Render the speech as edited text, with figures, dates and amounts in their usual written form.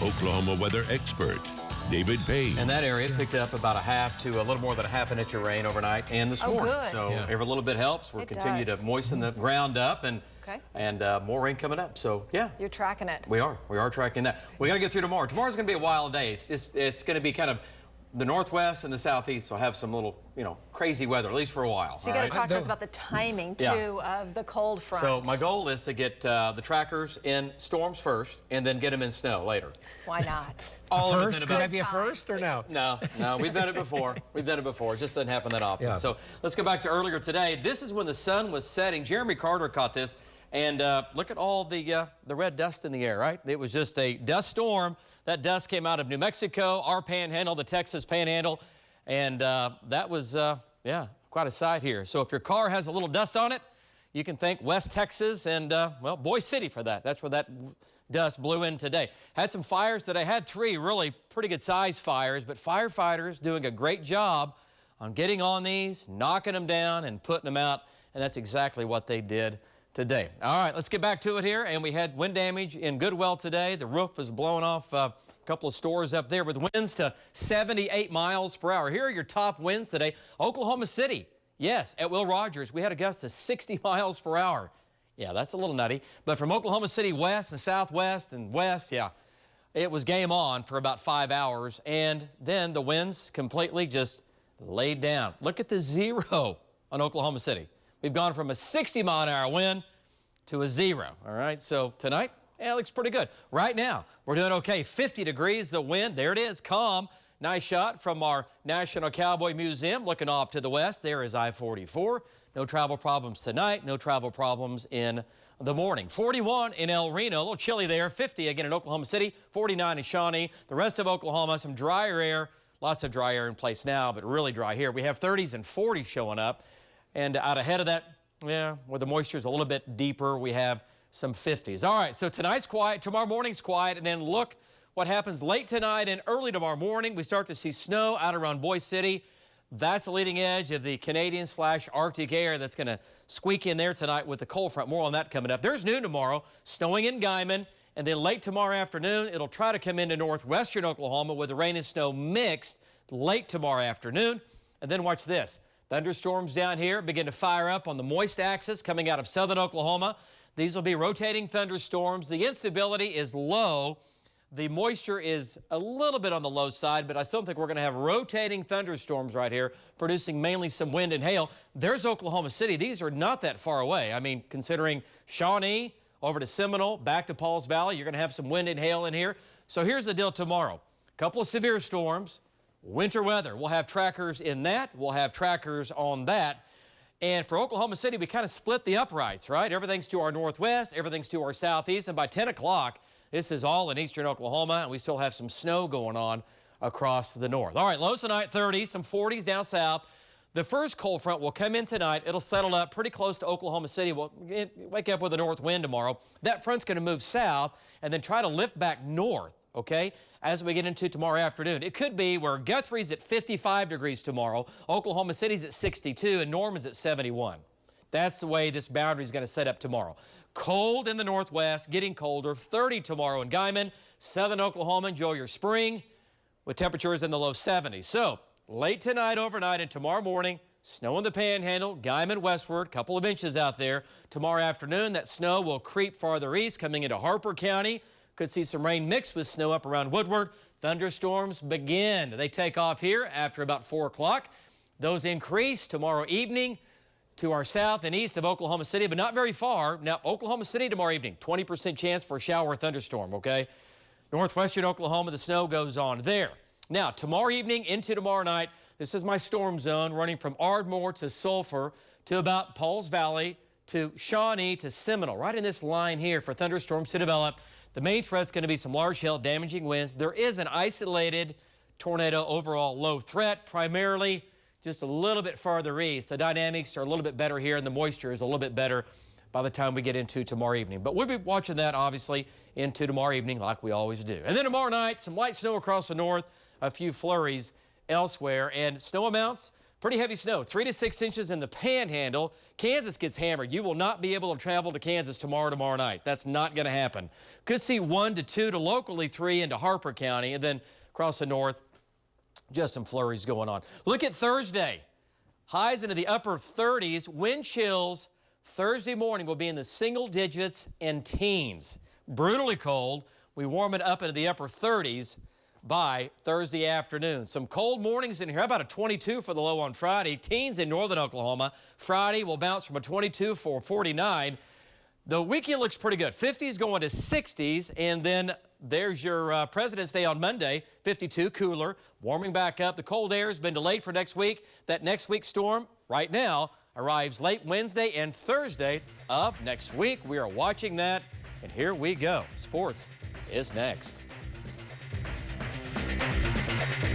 Oklahoma weather expert, David Payne. And that area picked up about a half to a little more than a half an inch of rain overnight and this morning. Good. So every little bit helps. We'll continue to moisten the ground up and more rain coming up. So yeah. You're tracking it. We are tracking that. We got to get through tomorrow. Tomorrow's going to be a wild day. It's going to be kind of the northwest and the southeast will have some little, crazy weather, at least for a while. So you got to talk to us about the timing, too, of the cold front. So my goal is to get the trackers in storms first and then get them in snow later. Why not? First? Could that be a first or no? No, we've done it before. We've done it before. It just doesn't happen that often. So let's go back to earlier today. This is when the sun was setting. Jeremy Carter caught this. And look at all the red dust in the air, right? It was just a dust storm. That dust came out of New Mexico, our panhandle, the Texas panhandle. And that was, quite a sight here. So if your car has a little dust on it, you can thank West Texas and, Boise City for that. That's where that dust blew in today. Had some fires today. Had 3 really pretty good size fires, but firefighters doing a great job on getting on these, knocking them down and putting them out. And that's exactly what they did today. All right, let's get back to it here. And we had wind damage in Goodwell today. The roof was blown off a couple of stores up there with winds to 78 miles per hour. Here are your top winds today. Oklahoma City, yes, at Will Rogers, we had a gust of 60 miles per hour. Yeah, that's a little nutty. But from Oklahoma City west and southwest and west, it was game on for about 5 hours. And then the winds completely just laid down. Look at the 0 on Oklahoma City. We've gone from a 60-mile-an-hour wind to a 0, all right? So tonight, it looks pretty good. Right now, we're doing okay. 50 degrees, the wind. There it is, calm. Nice shot from our National Cowboy Museum looking off to the west. There is I-44. No travel problems tonight. No travel problems in the morning. 41 in El Reno. A little chilly there. 50 again in Oklahoma City. 49 in Shawnee. The rest of Oklahoma, some drier air. Lots of dry air in place now, but really dry here. We have 30s and 40s showing up. And out ahead of that, where the moisture is a little bit deeper, we have some 50s. All right, so tonight's quiet, tomorrow morning's quiet, and then look what happens late tonight and early tomorrow morning. We start to see snow out around Boise City. That's the leading edge of the Canadian/Arctic air that's going to squeak in there tonight with the cold front. More on that coming up. There's noon tomorrow, snowing in Guyman, and then late tomorrow afternoon, it'll try to come into northwestern Oklahoma with the rain and snow mixed late tomorrow afternoon. And then watch this. Thunderstorms down here begin to fire up on the moist axis coming out of southern Oklahoma. These will be rotating thunderstorms. The instability is low. The moisture is a little bit on the low side, but I still think we're going to have rotating thunderstorms right here, producing mainly some wind and hail. There's Oklahoma City. These are not that far away. I mean, considering Shawnee over to Seminole, back to Pauls Valley, you're going to have some wind and hail in here. So here's the deal tomorrow. A couple of severe storms. Winter weather. We'll have trackers in that. We'll have trackers on that. And for Oklahoma City, we kind of split the uprights, right? Everything's to our northwest, everything's to our southeast. And by 10 o'clock, this is all in eastern Oklahoma, and we still have some snow going on across the north. All right, lows tonight, 30s, some 40s down south. The first cold front will come in tonight. It'll settle up pretty close to Oklahoma City. We'll wake up with a north wind tomorrow. That front's going to move south and then try to lift back north. Okay, as we get into tomorrow afternoon. It could be where Guthrie's at 55 degrees tomorrow, Oklahoma City's at 62, and Norman's at 71. That's the way this boundary is going to set up tomorrow. Cold in the northwest, getting colder, 30 tomorrow in Guyman. Southern Oklahoma, enjoy your spring with temperatures in the low 70s. So late tonight, overnight, and tomorrow morning, snow in the panhandle, Guyman westward, couple of inches out there. Tomorrow afternoon, that snow will creep farther east, coming into Harper County. Could see some rain mixed with snow up around Woodward. Thunderstorms begin. They take off here after about 4 o'clock. Those increase tomorrow evening to our south and east of Oklahoma City, but not very far. Now, Oklahoma City tomorrow evening, 20% chance for a shower or thunderstorm, okay? Northwestern Oklahoma, the snow goes on there. Now, tomorrow evening into tomorrow night, this is my storm zone running from Ardmore to Sulphur to about Pauls Valley to Shawnee to Seminole, right in this line here for thunderstorms to develop. The main threat is going to be some large hail, damaging winds. There is an isolated tornado overall low threat, primarily just a little bit farther east. The dynamics are a little bit better here, and the moisture is a little bit better by the time we get into tomorrow evening. But we'll be watching that, obviously, into tomorrow evening like we always do. And then tomorrow night, some light snow across the north, a few flurries elsewhere, and snow amounts Pretty heavy snow, 3 to 6 inches in the Panhandle. Kansas gets hammered. You will not be able to travel to Kansas tomorrow night. That's not going to happen. Could see 1 to 2 to locally 3 into Harper County, and then across the north, just some flurries going on. Look at Thursday. Highs into the upper 30s. Wind chills Thursday morning will be in the single digits and teens. Brutally cold. We warm it up into the upper 30s by Thursday afternoon. Some cold mornings in here. How about a 22 for the low on Friday? Teens in northern Oklahoma. Friday will bounce from a 22 for 49. The weekend looks pretty good. 50s going to 60s, and then there's your President's Day on Monday, 52, cooler, warming back up. The cold air has been delayed for next week. That next week's storm right now arrives late Wednesday and Thursday of next week. We are watching that, and here we go. Sports is next.